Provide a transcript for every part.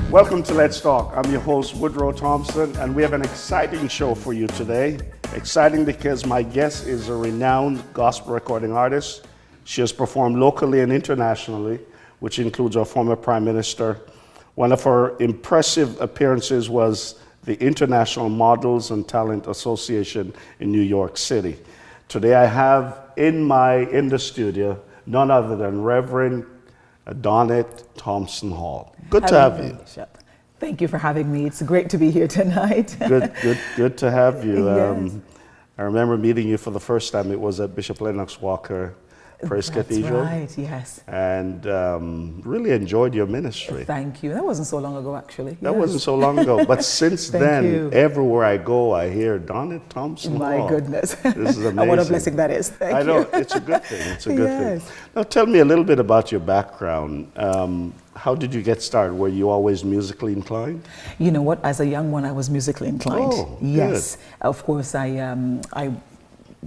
Welcome to Let's Talk. I'm your host, Donnett Thompson, and we have an exciting show for you today. Exciting because my guest is a renowned gospel recording artist. She has performed locally and internationally, which includes our former Prime Minister. One of her impressive appearances was the International Models and Talent Association in New York City. Today I have in the studio none other than Reverend Donnett Thompson Hall. Good to have you. Thank you for having me. It's great to be here tonight. Good to have you. Yes. I remember meeting you for the first time. It was at Bishop Lennox Walker Praise Cathedral. That's right, yes. And really enjoyed your ministry. Thank you. That wasn't so long ago, actually. That wasn't so long ago. But since then, everywhere I go, I hear Donnett Thompson Hall. My goodness. This is amazing. What a blessing that is. Thank you. I know. It's a good thing. It's a good thing. Now, tell me a little bit about your background. How did you get started? Were you always musically inclined? You know what? As a young one, I was musically inclined. Oh, yes. Good. Of course, I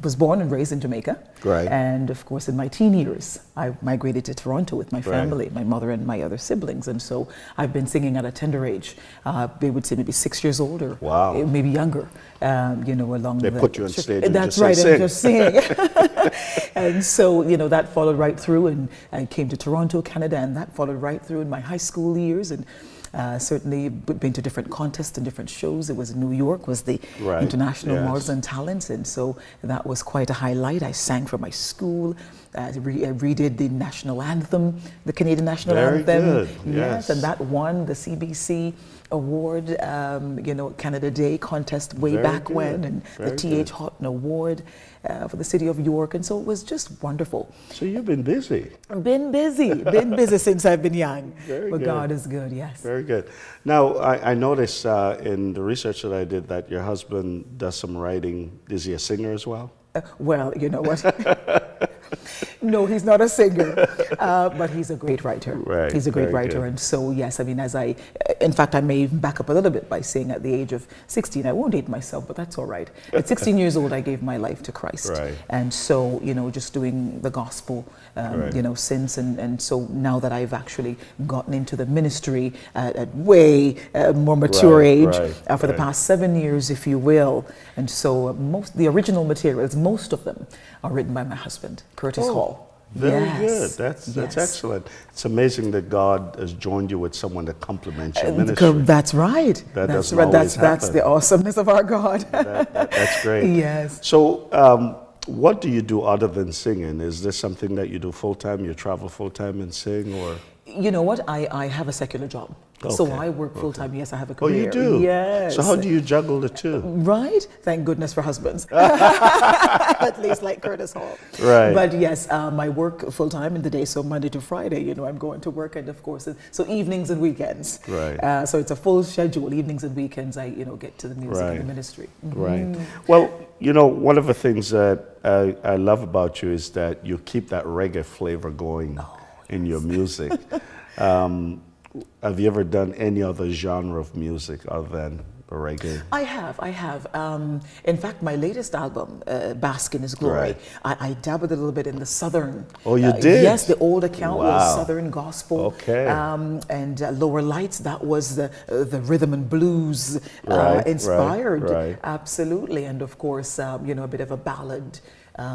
was born and raised in Jamaica. Right. And of course, in my teen years, I migrated to Toronto with my family, my mother and my other siblings. And so I've been singing at a tender age. They would say maybe 6 years old or maybe younger, along They put you on stage and that's just right, say, and just sing. And so, that followed right through, and I came to Toronto, Canada, and that followed right through in my high school years. And certainly been to different contests and different shows. It was in New York, was the International Models and Talents, and so that was quite a highlight. I sang for my school. I redid the national anthem, the Canadian national anthem. Very good. Yes, and that won the CBC award, Canada Day contest way back when, and the T.H. Houghton Award for the city of York, and so it was just wonderful. So you've been busy. Been busy since I've been young. But God is good, yes. Very good. Now, I noticed in the research that I did that your husband does some writing. Is he a singer as well? Well, you know what? No, he's not a singer, but he's a great writer. Right, he's a great writer. Good. And so, yes, I mean, in fact, I may even back up a little bit by saying at the age of 16, I won't date myself, but that's all right. At 16 years old, I gave my life to Christ. Right. And so, just doing the gospel, since. And so now that I've actually gotten into the ministry at way more mature age for the past 7 years, if you will. And so the original materials, most of them are written by my husband, Curtis Hall. Very good. That's excellent. It's amazing that God has joined you with someone that complements your ministry. That's right. That's the awesomeness of our God. That's great. Yes. So, what do you do other than singing? Is this something that you do full time? You travel full time and sing, or? You know what? I have a secular job. Okay. So I work full time. Yes, I have a career. Oh, you do? Yes. So how do you juggle the two? Right. Thank goodness for husbands. At least like Curtis Hall. Right. But yes, I work full time in the day. So Monday to Friday, I'm going to work, and of course, so evenings and weekends. Right. So it's a full schedule. Evenings and weekends, I get to the music and the ministry. Mm-hmm. Right. Well, one of the things that I love about you is that you keep that reggae flavor going in your music. Have you ever done any other genre of music other than the reggae? I have. In fact, my latest album, Bask in His Glory, I dabbled a little bit in the Southern. Oh, you did? Yes, the old account was Southern gospel. Okay. And Lower Lights, that was the rhythm and blues inspired. Right. Absolutely. And of course, a bit of a ballad.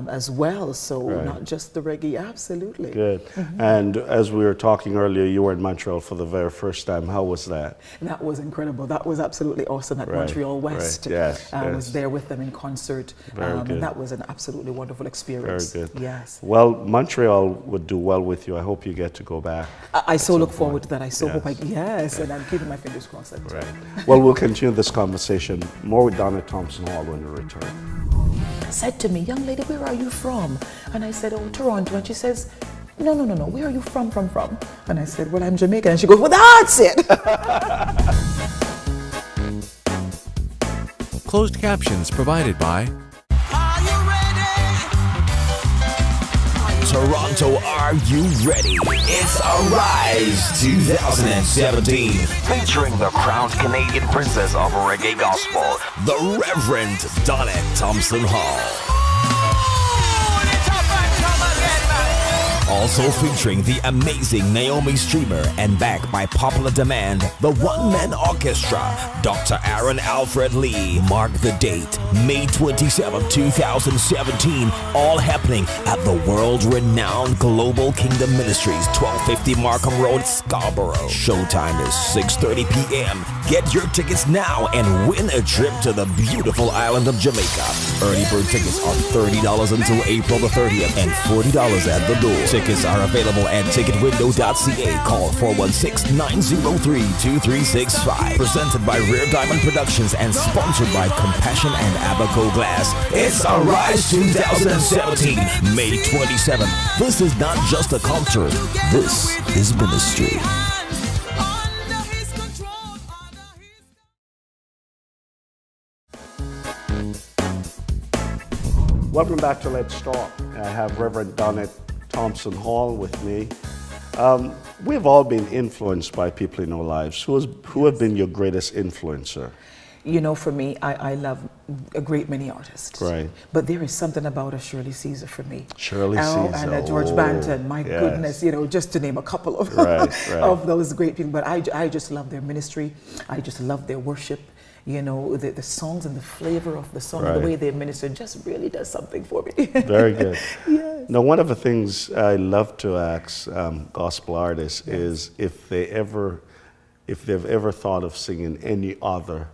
As well, so not just the reggae, absolutely. Good. Mm-hmm. And as we were talking earlier, you were in Montreal for the very first time. How was that? That was incredible. That was absolutely awesome at Montreal West. Right. Yes, I was there with them in concert, and that was an absolutely wonderful experience. Very good. Yes. Well, Montreal would do well with you. I hope you get to go back. I so look forward to that. I so hope and I'm keeping my fingers crossed. Right. Well, we'll continue this conversation more with Donnett Thompson Hall when we return. Said to me, young lady, where are you from? And I said, oh, Toronto. And she says, no, where are you from? And I said, well, I'm Jamaican. And she goes, well, that's it. closed captions provided by Toronto, are you ready? It's Arise 2017, featuring the crowned Canadian princess of reggae gospel, the Reverend Donnett Thompson Hall. Also featuring the amazing Naomi Streamer and backed by popular demand, the one-man orchestra, Dr. Aaron Alfred Lee. Mark the date, May 27, 2017, all happening at the world-renowned Global Kingdom Ministries, 1250 Markham Road, Scarborough. Showtime is 6:30 p.m. Get your tickets now and win a trip to the beautiful island of Jamaica. Early bird tickets are $30 until April the 30th and $40 at the door. Tickets are available at ticketwindow.ca. Call 416-903-2365. Presented by Rare Diamond Productions and sponsored by Compassion and Abaco Glass. It's Arise 2017, May 27th. This is not just a concert. This is ministry. Welcome back to Let's Talk. I have Reverend Donnett Thompson Hall with me. We've all been influenced by people in our lives. Who have been your greatest influencer? You know, for me, I love a great many artists. Right. But there is something about a Shirley Caesar for me. Shirley Oh, Caesar. and a George Banton. My yes. goodness, you know, just to name a couple of, Right. of those great people. But I just love their ministry. I just love their worship. You know, the songs and the flavor of the song, Right. the way they minister just really does something for me. Very good. Yes. Now, one of the things I love to ask gospel artists is if they've ever thought of singing any other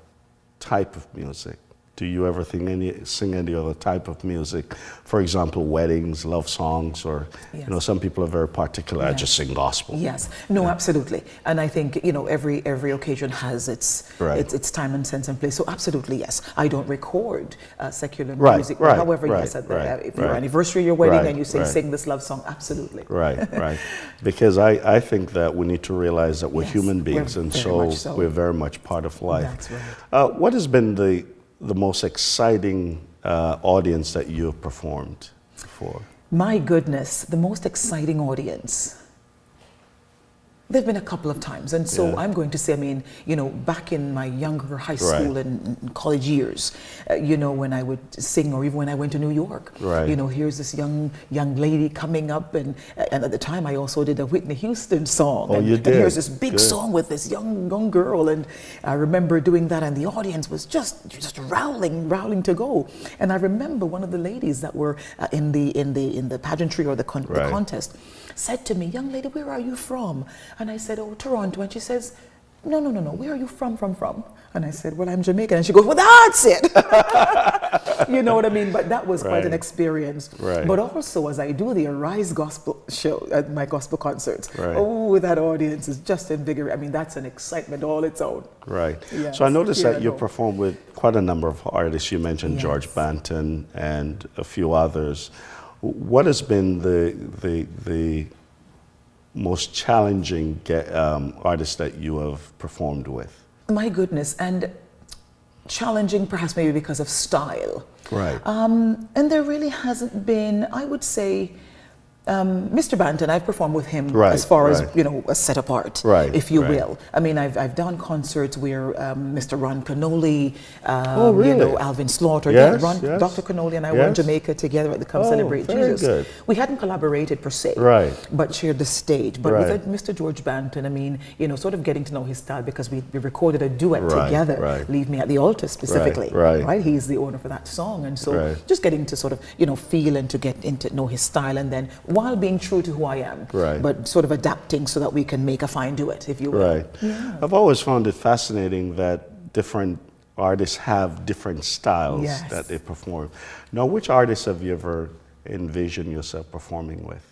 type of music. Do you ever sing any other type of music? For example, weddings, love songs, or Yes. you know, some people are very particular. I Yes. just sing gospel. Yes, no, absolutely, and I think you know every occasion has its Right. its time and sense and place. So absolutely, yes. I don't record secular Right, music, right, however, right, yes, right, if your right. anniversary, your wedding, Right, and you say right. sing this love song, absolutely. Right, right. Because I think that we need to realize that we're Yes, human we're beings, and very much so. we're very much part of life. That's right. What has been the most exciting audience that you have performed for? My goodness, the most exciting audience. There've been a couple of times, and so Yeah. I'm going to say, I mean, you know, back in my younger high school Right. and college years, you know, when I would sing, or even when I went to New York, Right. you know, here's this young lady coming up, and at the time I also did a Whitney Houston song. Oh, and, you and did? here's this big Good. song with this young girl, and I remember doing that, and the audience was just rowling to go. And I remember one of the ladies that were in the pageantry or the Right. contest said to me, "Young lady, where are you from?" And I said, "Oh, Toronto." And she says, No, where are you from? And I said, "Well, I'm Jamaican." And she goes, "Well, that's it." You know what I mean? But that was quite an Right. experience. Right. But also, as I do the Arise gospel show at my gospel concerts, Right. oh, that audience is just invigorating. I mean, that's an excitement all its own. Right. Yes. So I noticed Yeah, that you no. performed with quite a number of artists. You mentioned Yes. George Banton and a few others. What has been the most challenging artist that you have performed with? My goodness, and challenging perhaps maybe because of style. Right. And there really hasn't been, I would say, Mr. Banton, I've performed with him Right, as far as, right. you know, a set apart, Right, if you right. will. I mean, I've done concerts where Mr. Ron Canoli, Oh, really? you know, Alvin Slaughter, Yes, Ron, yes. Dr. Canoli and I were in Yes. Jamaica together at the Come Oh, Celebrate very Jesus. good. We hadn't collaborated per se, Right. but shared the stage. But Right. with Mr. George Banton, I mean, you know, sort of getting to know his style because we recorded a duet Right, together, right. Leave Me at the Altar specifically, right. He's the owner for that song, and so Right. just getting to sort of, you know, feel and to get into know his style, and then while being true to who I am, Right. but sort of adapting so that we can make a fine duet, if you will. Right. I've always found it fascinating that different artists have different styles Yes. that they perform. Now, which artists have you ever envisioned yourself performing with?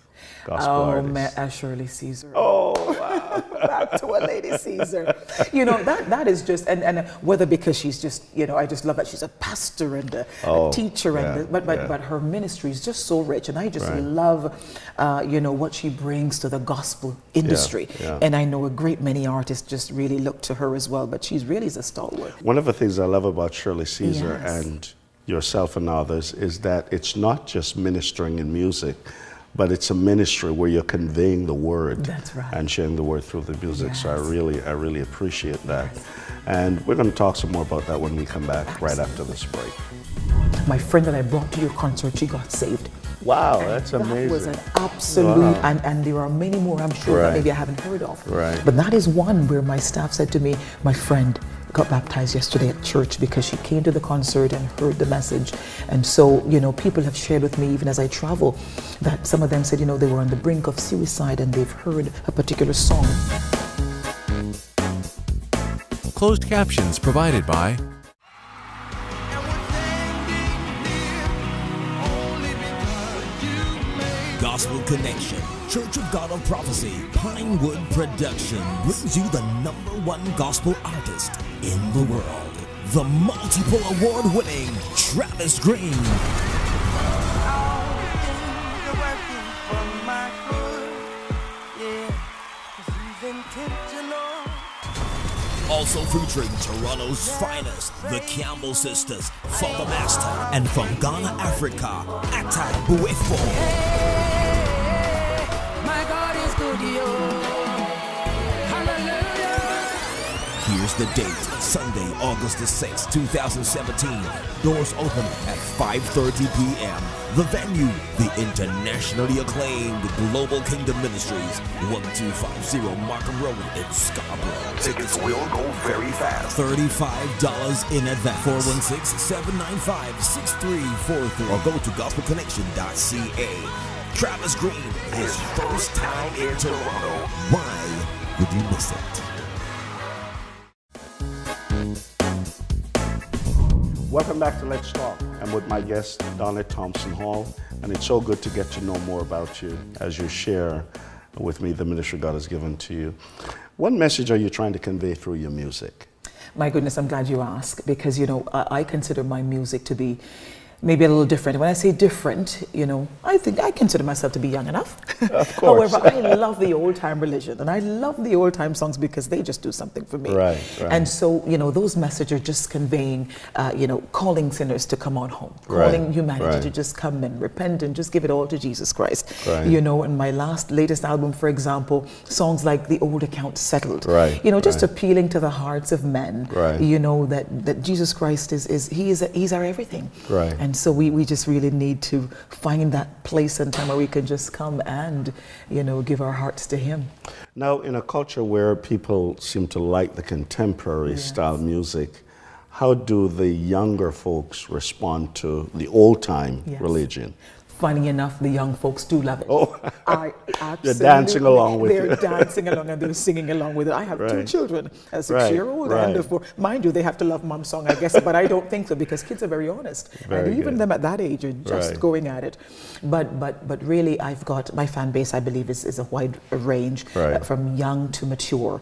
Gospel Oh, artists. Shirley Caesar. Oh, wow. back to a lady Caesar. You know, that is just, and whether because she's just, you know, I just love that she's a pastor and a teacher, but her ministry is just so rich, and I just love, you know, what she brings to the gospel industry. And I know a great many artists just really look to her as well, but she's really a stalwart. One of the things I love about Shirley Caesar and yourself and others is that it's not just ministering in music, but it's a ministry where you're conveying the word and sharing the word through the music. So I really appreciate that. And we're going to talk some more about that when we come back right after this break. My friend that I brought to your concert, she got saved. Wow, that's amazing. That was an absolute, and there are many more, I'm sure, that maybe I haven't heard of. But that is one where my staff said to me, my friend got baptized yesterday at church because she came to the concert and heard the message. And so, you know, people have shared with me, even as I travel, that some of them said, you know, they were on the brink of suicide and they've heard a particular song. Closed captions provided by Gospel Connection, Church of God of Prophecy, Pinewood Production brings you the #1 gospel artist in the world, the multiple award-winning Travis Green. Also featuring Toronto's finest, the Campbell Sisters, Father Master, and from Ghana, Africa, Atta Buefo. Here's the date, Sunday, August the 6th, 2017. Doors open at 5:30 p.m. The venue, the internationally acclaimed Global Kingdom Ministries, 1250 Markham Road in Scarborough. Tickets will go very fast. $35 in advance. 416-795-6343 or go to gospelconnection.ca. Travis Green, his first time in Toronto. Why would you miss it? Welcome back to Let's Talk. I'm with my guest, Donnett Thompson Hall, and it's so good to get to know more about you as you share with me the ministry God has given to you. What message are you trying to convey through your music? My goodness, I'm glad you asked, because, you know, I consider my music to be maybe a little different. When I say different, you know, I think I consider myself to be young enough. Of course. However, I love the old time religion, and I love the old time songs because they just do something for me. Right. And so, you know, those messages are just conveying, you know, calling sinners to come on home, calling humanity to just come and repent and just give it all to Jesus Christ. You know, in my latest album, for example, songs like The Old Account Settled. You know, just appealing to the hearts of men. You know, that Jesus Christ he's our everything. And so we just really need to find that place and time where we can just come and, you know, give our hearts to Him. Now, in a culture where people seem to like the contemporary style music, how do the younger folks respond to the old time religion? Funny enough, the young folks do love it. I absolutely. They're dancing along with They're dancing along and they're singing along with it. I have 2 children, a 6-year-old and a 4. Mind you, they have to love Mom's song, I guess, but I don't think so because kids are very honest. And even them at that age are just going at it. But really, I've got, my fan base, I believe, is a wide range, from young to mature.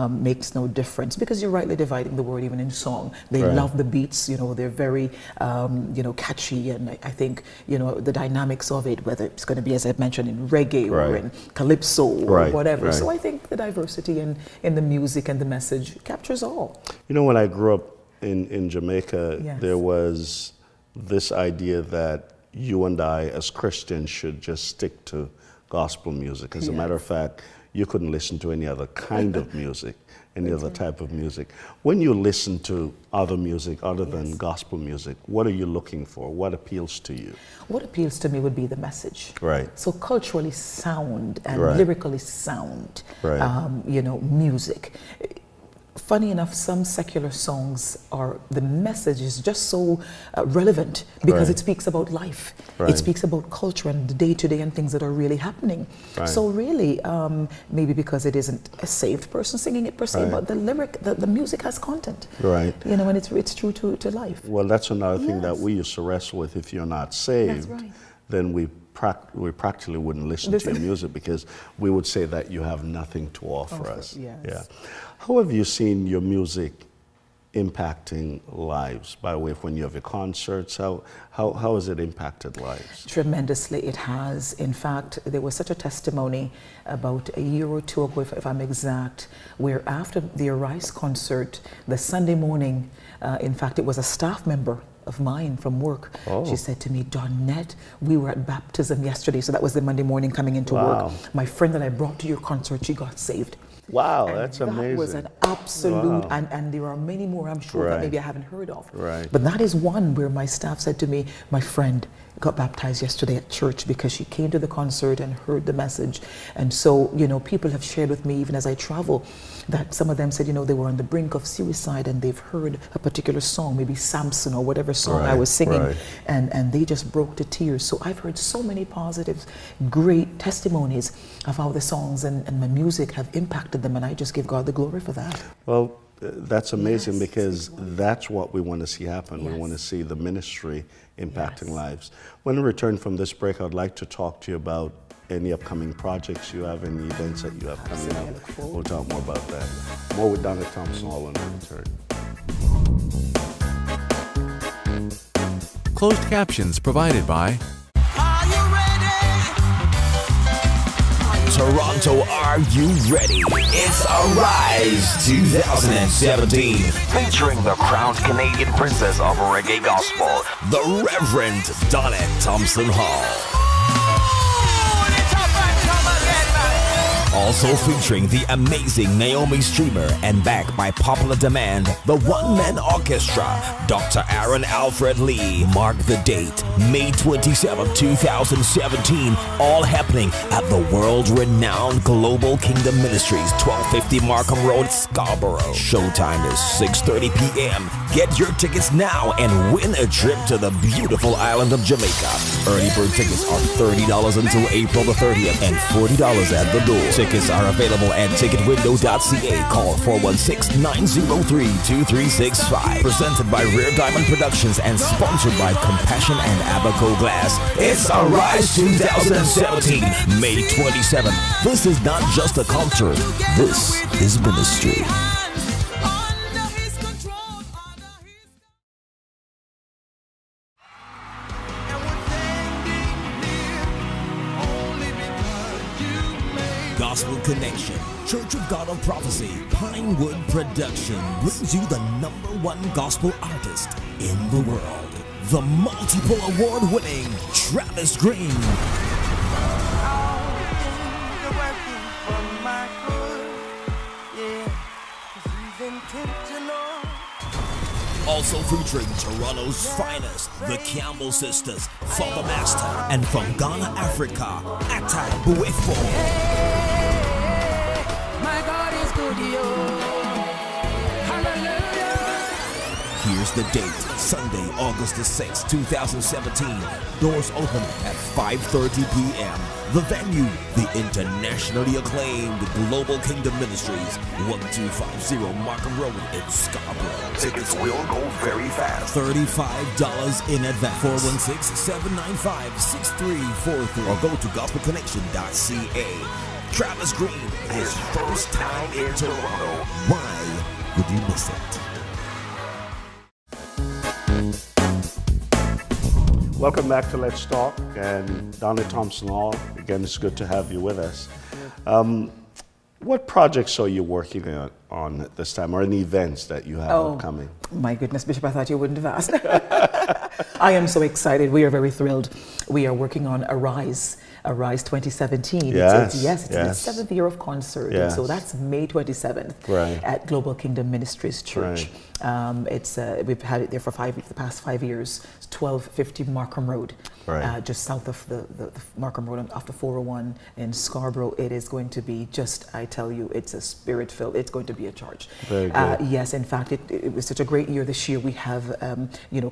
Makes no difference because you're rightly dividing the word even in song. They love the beats, you know, they're very, you know, catchy, and I think, you know, the dynamics of it, whether it's going to be, as I've mentioned, in reggae or in calypso or whatever. So I think the diversity in the music and the message captures all. You know, when I grew up in Jamaica, there was this idea that you and I as Christians should just stick to gospel music. As a matter of fact, you couldn't listen to any other kind of music, any other type of music. When you listen to other music other than gospel music, what are you looking for? What appeals to you? What appeals to me would be the message. So culturally sound and lyrically sound, you know, music. Funny enough, some secular songs the message is just so relevant because it speaks about life. It speaks about culture and the day-to-day and things that are really happening. So really, maybe because it isn't a saved person singing it per se, but the lyric, the music has content. You know, and it's true to life. Well, that's another thing that we used to wrestle with. If you're not saved, then we we practically wouldn't listen to your music because we would say that you have nothing to offer us. Yes. Yeah. How have you seen your music impacting lives by way of when you have your concerts? How has it impacted lives? Tremendously, it has. In fact, there was such a testimony about a year or two ago, if I'm exact, where after the Arise concert, the Sunday morning, in fact, it was a staff member of mine from work. Oh. She said to me, Donnett, we were at baptism yesterday, so that was the Monday morning coming into Wow. work. My friend that I brought to your concert, she got saved. Wow, And that's that amazing. was an absolute, Wow. and there are many more, I'm sure, Right. that maybe I haven't heard of. Right. But that is one where my staff said to me, my friend got baptized yesterday at church because she came to the concert and heard the message. And so, you know, people have shared with me, even as I travel, that some of them said, you know, they were on the brink of suicide and they've heard a particular song, maybe Samson or whatever song I Right, was singing, right. and they just broke to tears. So I've heard so many positive, great testimonies of how the songs and my music have impacted them, and I just give God the glory for that. Well, that's amazing Yes, because that's what we want to see happen. We Yes. want to see the ministry impacting lives. When we return from this break, I'd like to talk to you about any upcoming projects you have, any events that you have coming Absolutely, I up. look forward. We'll talk more about that. More with Donnett Thompson all on the return. Closed captions provided by Toronto, are you ready? It's Arise 2017. Featuring the crowned Canadian princess of reggae gospel. The Reverend Donnett Thompson Hall. Also featuring the amazing Naomi Streamer and backed by popular demand, the one-man orchestra, Dr. Aaron Alfred Lee. Mark the date, May 27, 2017, all happening at the world-renowned Global Kingdom Ministries, 1250 Markham Road, Scarborough. Showtime is 6:30 p.m. Get your tickets now and win a trip to the beautiful island of Jamaica. Early bird tickets are $30 until April the 30th and $40 at the door. Tickets are available at ticketwindow.ca. Call 416-903-2365. Presented by Rare Diamond Productions and sponsored by Compassion and Abaco Glass. It's Arise 2017, May 27th. This is not just a concert. This is ministry. Gospel Connection, Church of God of Prophecy, Pinewood Production brings you the #1 gospel artist in the world, the multiple award-winning Travis Green. Also featuring Toronto's finest, the Campbell Sisters, Father Master, and from Ghana, Africa, Atta Buefo. My God is good, yo. Hallelujah. Here's the date, Sunday, August the 6th, 2017. Doors open at 5:30 p.m. The venue, the internationally acclaimed Global Kingdom Ministries, 1250 Markham Road in Scarborough. Tickets will go very fast. $35 in advance. 416-795-6343 or go to gospelconnection.ca. Travis Green, His first time in Toronto. Why would you miss it? Welcome back to Let's Talk, and Donnett Thompson Hall. Again, it's good to have you with us. What projects are you working on at this time, or any events that you have upcoming? My goodness, Bishop, I thought you wouldn't have asked. I am so excited. We are very thrilled. We are working on Arise 2017. Yes, It's the yes. 7th year of concert. And Yes. so that's May 27th Right. at Global Kingdom Ministries Church. We've had it there for the past 5 years. It's 1250 Markham Road, Right. just south of the Markham Road off the 401 in Scarborough. It is going to be just, I tell you, it's a spirit-filled, it's going to be a charge. Very good. Yes, in fact, it was such a great year this year. We have,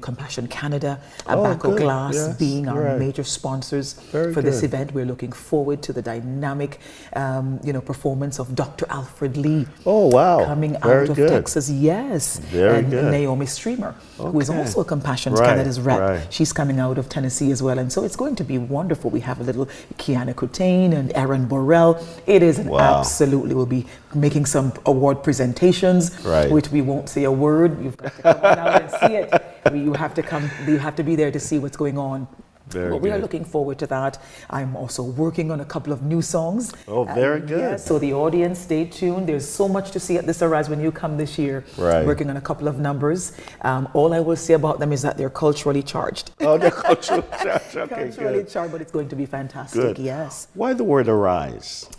Compassion Canada, Oh, Abaco good. Glass Yes, being our right. major sponsors Very for this good. event. We're looking forward to the dynamic, performance of Dr. Alfred Lee. Oh, wow. Coming Very out of good. Texas, yes. Very and good. Naomi Streamer, who is Okay. also a Compassion Right, Canada's rep. right. She's coming out of Tennessee as well. And so it's going to be wonderful. We have a little Kiana Coutain and Aaron Borrell. It is an Wow. absolutely, we'll be making some award presentations, Right. which we won't say a word. You've got to come on out and see it. You have to be there to see what's going on. Very But we are good. looking forward to that. I'm also working on a couple of new songs. Oh, very good. Yeah, so the audience, stay tuned. There's so much to see at this Arise when you come this year. Right. Working on a couple of numbers. All I will say about them is that they're culturally charged. Oh, the cultural church. Okay, Culturally good. charged, but it's going to be fantastic. Good. Yes. Why the word arise?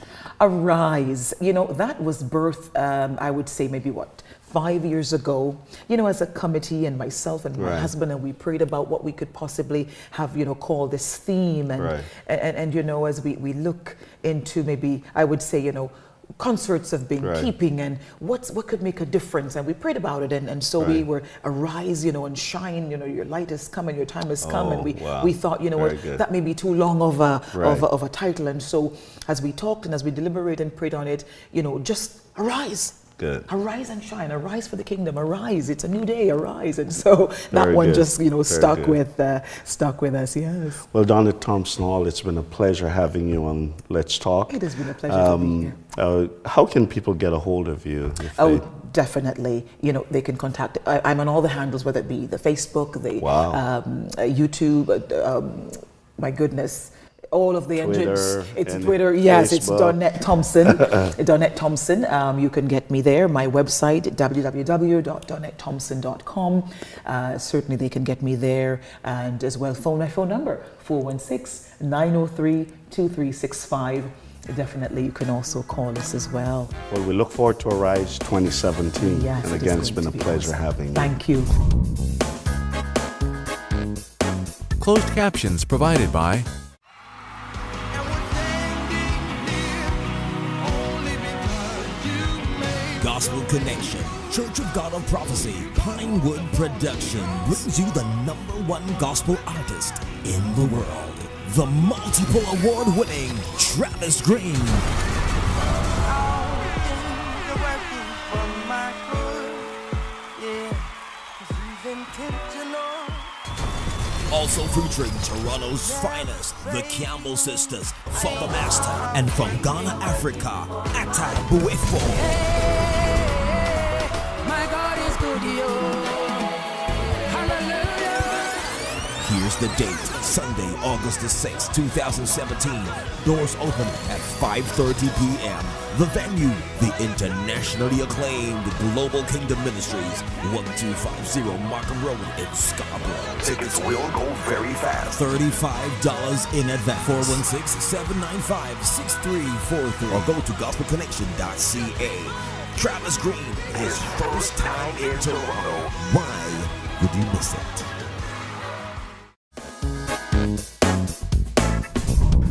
Arise. That was birthed, I would say maybe 5 years ago, as a committee, and myself and my Right. husband, and we prayed about what we could possibly have, call this theme. And, Right. and as we look into maybe, I would say, concerts have been Right. keeping, and what could make a difference, and we prayed about it, and so we Right. were arise, and shine, your light has come and your time has come, and we wow. we thought, Very good. that may be too long of a Right. of a title, and so as we talked and as we deliberated and prayed on it, just arise. Good. Arise and shine. Arise for the kingdom. Arise. It's a new day. Arise. And so that Very one good. just Very stuck good. with us. Yes. Well, Donnett Thompson Hall, it's been a pleasure having you on Let's Talk. It has been a pleasure to be here. How can people get a hold of you? If Oh, they- definitely. They can contact. I'm on all the handles, whether it be the Facebook, the Wow. YouTube. My goodness. All of the engines. Twitter It's and Twitter. Yes, it's Facebook. Donnett Thompson. Donnett Thompson. You can get me there. My website, www.donnetthompson.com. Certainly, they can get me there, and as well, my phone number 416-903-2365. Definitely, you can also call us as well. Well, we look forward to Arise 2017. Yes, and it is again, it's going been to a be pleasure awesome. having you. Thank you. Closed captions provided by Gospel Connection, Church of God of Prophecy, Pinewood Production brings you the #1 gospel artist in the world, the multiple award-winning Travis Green. Also featuring Toronto's finest, the Campbell Sisters, Father Master, and from Ghana, Africa, Atta Buefo. My God is good, yo. Hallelujah. Here's the date, Sunday, August the 6th, 2017. Doors open at 5:30 p.m. The venue, the internationally acclaimed Global Kingdom Ministries, 1250 Markham Road in Scarborough. Tickets will go very fast. $35 in advance. 416-795-6343 or go to gospelconnection.ca. Travis Green, his first time in Toronto. Why would you miss it?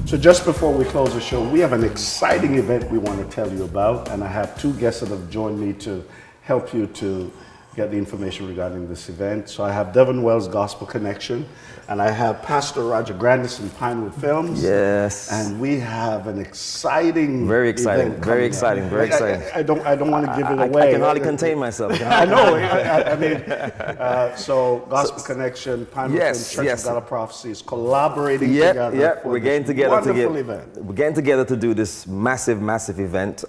So just before we close the show, we have an exciting event we want to tell you about, and I have two guests that have joined me to help you to get the information regarding this event. So I have Devon Wells Gospel Connection, and I have Pastor Roger Grandison Pinewood Films. Yes. And we have an exciting Very exciting, event very coming exciting, up. very exciting. I don't want to give it I away. can hardly contain myself. I know. I mean, so Gospel Connection, Pinewood Yes, Films, Church yes. of God of Prophecy is collaborating Yep, together. yep. for We're this getting together wonderful event. We're getting together to do this massive event.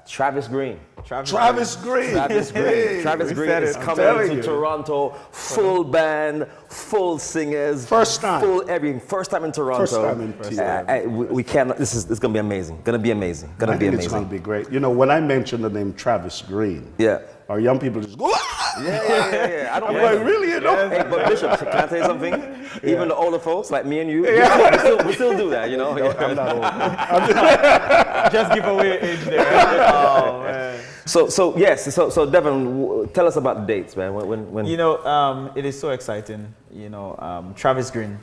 Travis Green. Travis Green. Travis Green. Hey, Travis we Green said is it. I'm coming telling to you. Toronto. Full band, full singers. First time. Full everything. First time in Toronto. First time in TR. we cannot. This is going to be amazing. Going to be amazing. Going I to be think amazing. it's going to be great. You know, when I mentioned the name Travis Green, Yeah. our young people just go, "Ah!" Yeah. I don't I'm blame like, them. really? You know? Hey, but Bishop, can I tell you something? Even the older folks like me and you, we still do that, you know? I'm not old. Just give away age there. Oh, man. So Devon, tell us about the dates, man. When You know, it is so exciting. You know, Travis Green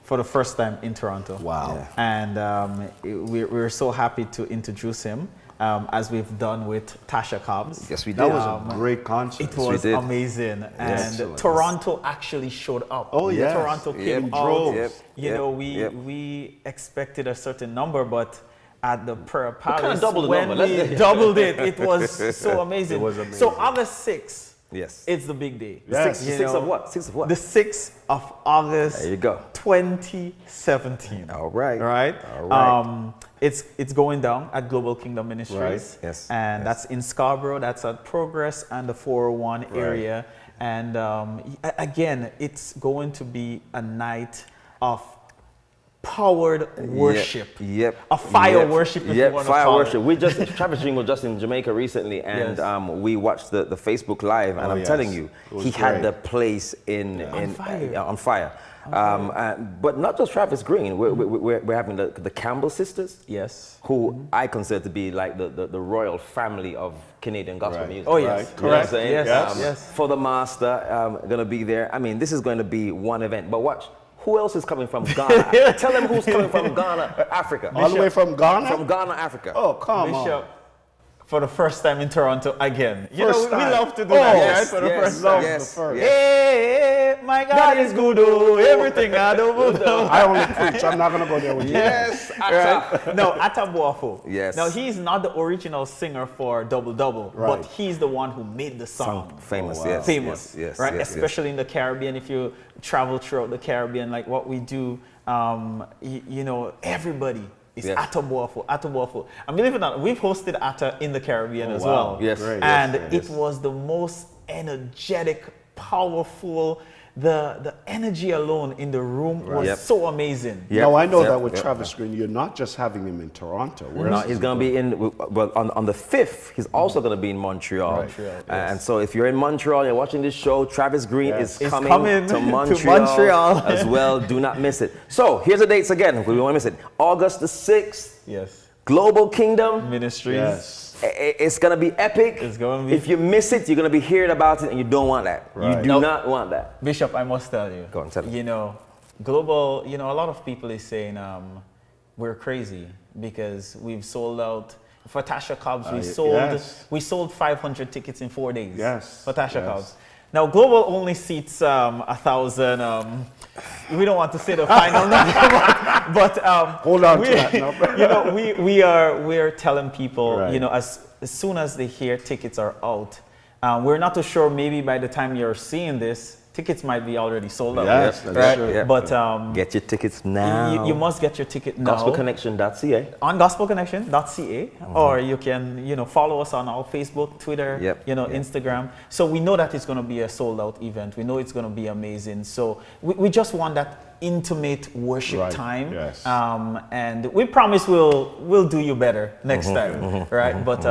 for the first time in Toronto. Wow. Yeah. And we're so happy to introduce him. as we've done with Tasha Cobbs. Yes, we did. That was a great concert. It was did. amazing, and Excellent. Toronto actually showed up. Oh, yes. Toronto came Yep. out. Droves. Yep. You know, Yep. we expected a certain number, but at the Prayer kinda Palace, doubled the when number. we Let's- doubled it was so amazing. It was amazing. So August 6th, Yes. it's the big day. Yes. You 6 know, of what? 6 of what? The 6th of August. There you go. 2017. All right. All right. All right. It's going down at Global Kingdom Ministries. Right. Yes. And that's in Scarborough. That's at Progress and the 401 area. And again, it's going to be a night of powered worship. Yep. A fire Yep. worship, if Yep. you want to Fire call worship. it. We just Travis Green was just in Jamaica recently, and Yes. we watched the Facebook Live, and Oh, I'm yes. telling you, It was he had great. the place on fire. on fire. But not just Travis Green. We're having the Campbell sisters, Yes. who I consider to be like the royal family of Canadian gospel Right. music. Oh, yes. Right. You know what I'm Correct. saying? Yes. Yes. For the master, gonna be there. I mean, this is going to be one event. But watch, who else is coming from Ghana? Tell them who's coming from Ghana, Africa. All the way from Ghana? From Ghana, Africa. Oh, come Bishop, on. for the first time in Toronto again. You First know, we time. love to do Oh, that, yes, right? For the yes, first time. yes, the first. yes. Hey, my God is good, oh, everything I do. I only preach. I'm not going to go there with you. Yes, Right? No, Atabuafo. Yes. Now, he's not the original singer for Double Double, Right. but he's the one who made the song. Famous, Oh, wow. yes. Famous, yes, right? yes, Especially in the Caribbean, if you travel throughout the Caribbean, like what we do, you know, everybody is Yes. Atabuafo, Atabuafo. And believe it or not, we've hosted Ata in the Caribbean as wow. well. Yes. Great. And Yes, yes. it was the most energetic, powerful. The energy alone in the room was Yep. so amazing. Yep, Now, I know yep, that with yep. Travis Green, you're not just having him in Toronto. Where No, else he's is going to be in, well, on the 5th, he's also going to be in Montreal. Montreal, yes. And so if you're in Montreal, you're watching this show, Travis Green Yes. is coming, coming to to Montreal, Montreal. as well. Do not miss it. So here's the dates again, if we don't want to miss it. August the 6th, Yes. Global Kingdom. Ministries. Yes. It's going to be epic. It's gonna be- If you miss it, you're going to be hearing about it, and you don't want that. Right. You do No. not want that. Bishop, I must tell you. Go on, tell me. You know, global, you know, a lot of people is saying we're crazy because we've sold out. For Tasha Cobbs, yes. we sold 500 tickets in 4 days. Yes, For Tasha yes. Cobbs. Now, Global only seats 1,000. We don't want to say the final number, but Hold on to that number. You know, we are telling people, Right. you know, as soon as they hear tickets are out, we're not too sure. Maybe by the time you're seeing this, tickets might be already sold out. Yes, that's right? true. Yeah. But Get your tickets now. you must get your ticket now GospelConnection.ca. on gospelconnection.ca, or you can, you know, follow us on our Facebook, Twitter, Yep, you know, yep. Instagram. So we know that it's going to be a sold out event. We know it's going to be amazing. So we just want that intimate worship Right, time. yes. And we promise we'll do you better next time, right? But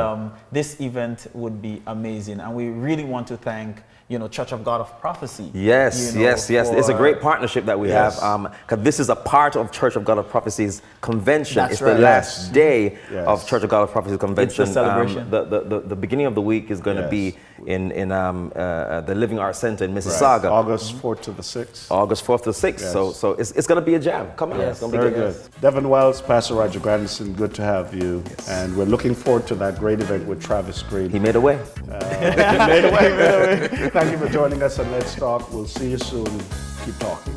this event would be amazing, and we really want to thank, you know, Church of God of Prophecy. Yes, you know, yes. It's a for- great partnership that we Yes. have. Because this is a part of Church of God of Prophecy's convention. That's it's right. the last day Yes. of Church of God of Prophecy's convention. celebration. The beginning of the week is going to Yes. be in the Living Arts Center in Right. Mississauga. August 4th to the 6th. August 4th to 6th. Yes. So it's going to be a jam. Come on. Yes, It's going to very be good. Devin Wells, Pastor Roger Grandison, good to have you. And we're looking forward to that great event with Travis Green. He made a way. Made away. Thank you for joining us on Let's Talk. We'll see you soon. Keep talking.